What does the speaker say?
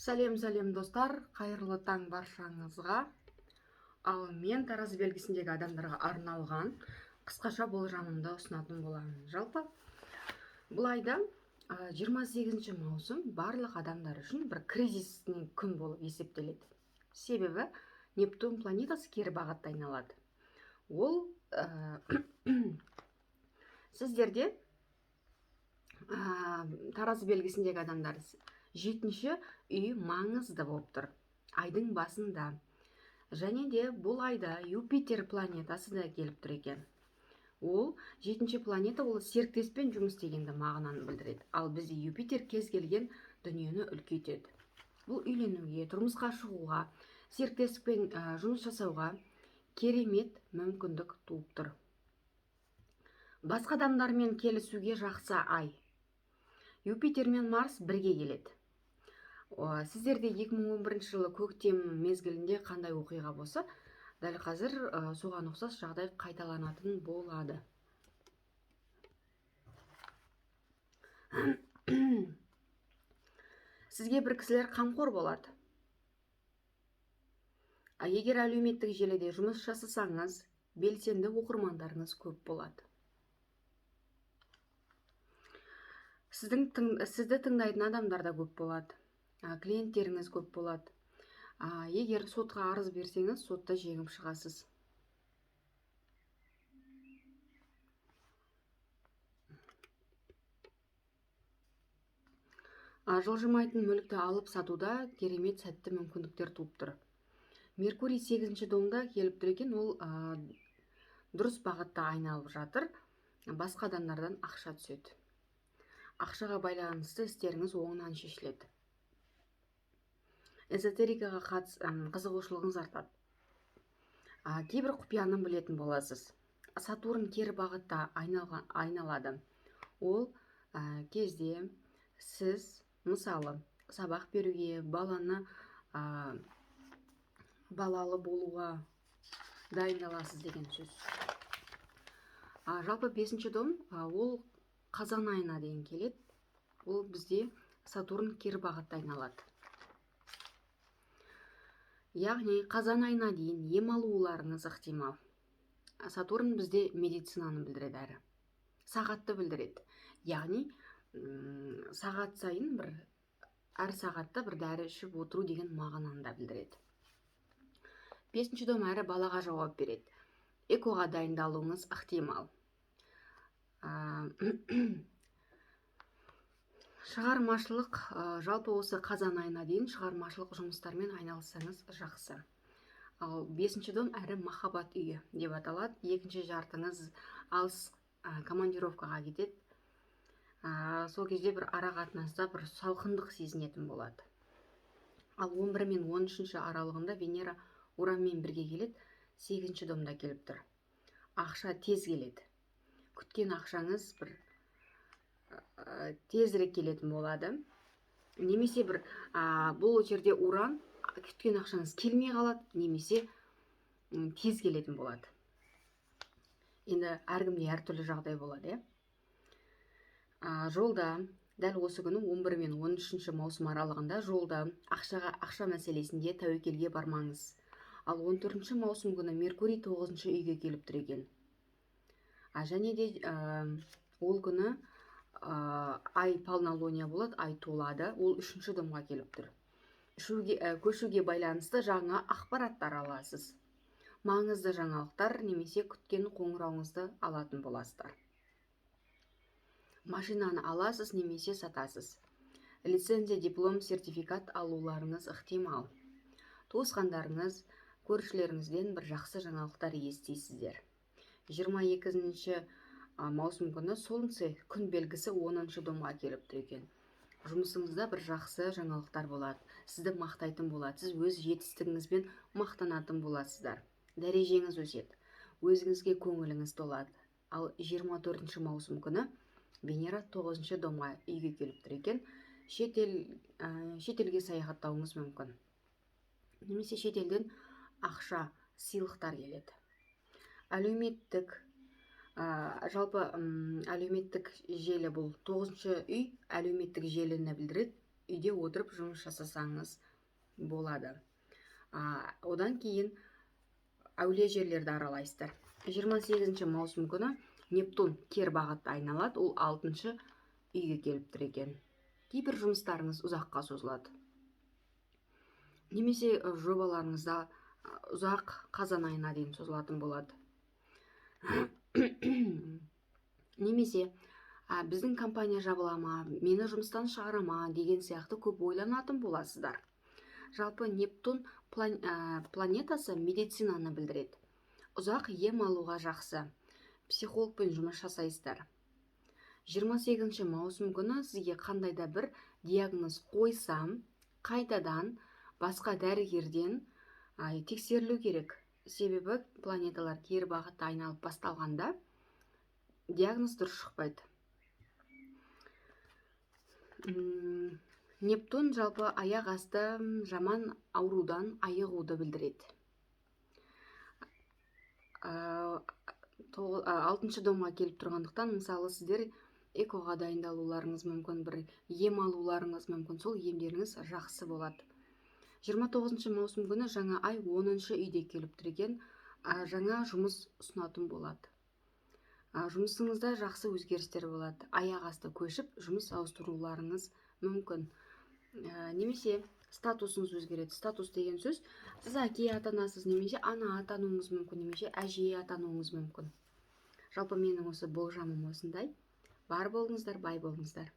Сәлем достар, қайырлы таң баршаңызға. Ал мен таразы белгісіндегі адамдарға арналған қысқаша болжамымды ұсынатын боламын. Жалпы бұл айда 28 маусым барлық адамдар үшін бір кризистің күн болып есептеледі. Себебі Нептун планетасы кері бағытта айналады. Ол сіздерде таразы белгісіндегі адамдар 7-ші үй маңызды болып тұр айдың басында. Және де бұл айда Юпитер планетасы да келіп тұр екен. Ол 7-ші планета, ол серіктеспен жұмыс дегенді мағынаны білдіреді. Ал бізде Юпитер кез келген дүниені үлкейтеді. Бұл үйленуге, тұрмысқа шығуға, серіктеспен жұмыс жасауға керемет мүмкіндік туып тұр. Басқа адамдармен келісуге жақсы ай. Юпитер мен Марс бірге келеді. Сіздерде 2011 жылы көктем мезгілінде қандай оқиға болса, дәл қазір соған ұқсас жағдай қайталанатын болады. Сізге бір кісілер қамқор болады. Егер әлеуметтік желіде жұмыс жасасаңыз, белсенді оқырмандарыңыз көп болады. Сізді тыңдайтын адамдар да көп болады. Клиенттеріңіз көп болады. Егер сотқа арыз берсеңіз, сотта жеңіп шығасыз. Жылжымайтын мүлікті алып сатуда керемет сәтті мүмкіндіктер туып тұр. Меркурий 8-ші домда келіп тұр екен, ол дұрыс бағытта айналып жатыр. Басқа адамдардан ақша түседі. Ақшаға байланысты істеріңіз оңынан шешіледі. Эзотерикаға қызығушылығыңыз артады. Кейбір құпияны білетін боласыз. Сатурн кері бағытта айналады. Ол кезде сіз мысалы сабақ беруге, балалы болуға дайындаласыз деген сөз. Жалпы 5-ші дом ол қазан айына дейін келеді. Ол бізде Сатурн кері бағытта айналады. Яғни қазан айына дейін ем алуларыңыз ықтимал. Сатурн бізде медицинаны білдіреді әрі. Сағатты білдіреді. Яғни сағат сайын әр сағатта бір дәрі ішіп отыру деген мағынаны да білдіреді. 5-ші дом әрі балаға жауап береді. Экоға дайындалуыңыз ықтимал. Шығармашылық, жалпы осы қазан айына дейін шығармашылық жұмыстармен айналыссаңыз жақсы. Ал 5-ші дом әрі махаббат үйі деп аталады. 2-ші жартыңыз алыс командировкаға кетеді. Сол кезде бір ара қатынаста бір салқындық сезінетін болады. Ал 11 мен 13-ші аралығында Венера Уранмен бірге келеді, 8-ші домда келіп тұр. Ақша тез келеді. Күткен ақшаңыз бір тезірек келетін болады. Немесе бұл жерде Уран, күткен ақшаңыз келмей қалады, немесе тез келетін болады. Енді әркімде әртүрлі жағдай болады. Жолда, дәл осы күні 11 мен 13-ші маусым аралығында жолда ақша мәселесінде тәуекелге бармаңыз. Ал 14-ші маусым күні Меркурий 9-ші үйге келіп тұр екен. Және де ол күні ай полнолуния болады, ай толады, ол 3-ші домға келіп тұр. Көшуге байланысты жаңа ақпараттар аласыз. Маңызды жаңалықтар немесе күткен қоңырауыңызды алатын боласыздар. Машинаны аласыз немесе сатасыз. Лицензия, диплом, сертификат алуларыңыз ықтимал. Туысқандарыңыз, көршілеріңізден бір жақсы жаңалықтар естисіздер. 22-ші маусым күні Солнце күн белгісі 10-ші домға келіп тұр екен. Жұмысыңызда бір жақсы жаңалықтар болады. Сізді мақтайтын болады. Сіз өз жетістігіңізбен мақтанатын боласыздар. Дәрежеңіз өседі. Өзіңізге көңіліңіз толады. Ал 24-ші маусым күні Венера 9-ші домға үйге келіп тұр екен. Шетелге саяхаттауыңыз мүмкін. Немесе шетелден ақша, сыйлықтар келеді. Жалпы әлеуметтік желі бұл 9-ші үй әлеуметтік желіні білдіреді. үйде отырып жұмыс жасасаңыз болады. Одан кейін әулие жерлерді аралайсыздар. 28 маусым күні Нептун кер бағытта айналады, ол 6-шы үйге келіп тұр екен. Кейбір жұмыстарыңыз ұзаққа созылады. Немесе жобаларыңызда ұзақ қазан айына дейін созылатын болады. Немесе біздің компания жабыла ма, мені жұмыстан шығара ма деген сияқты көп ойланатын боласыздар. Жалпы Нептун планетасы медицинаны білдіреді. Ұзақ ем алуға жақсы. Психологпен жұмыс жасайсыздар. 28 маусым күні сізге қандайда бір диагноз қойсам, қайтадан басқа дәрігерден тексерілу керек. Себебі планеталар кері бағытта айналып басталғанда диагноз дұрыс шықпайды. Нептун жалпы аяқ асты жаман аурудан айығуды білдіреді. 6-шы домға келіп тұрғандықтан, мысалы сіздер экоға дайындалуларыңыз мүмкін, бір ем алуларыңыз мүмкін, сол емдеріңіз жақсы болады. 29 маусым күні жаңа ай 10-шы үйде келіп тұрген, жаңа жұмыс ұсынатын болады. Жұмысыңызда жақсы өзгерістер болады. Аяқ асты көшіп, жұмыс ауыстыруларыңыз мүмкін. Немесе статусыңыз өзгереді. Статус деген сөз, сіз әке атанасыз, немесе ана атануыңыз мүмкін, немесе әже атануыңыз мүмкін. Жалпы менің осы болжамым осындай. Бар болыңыздар, бай болыңыздар.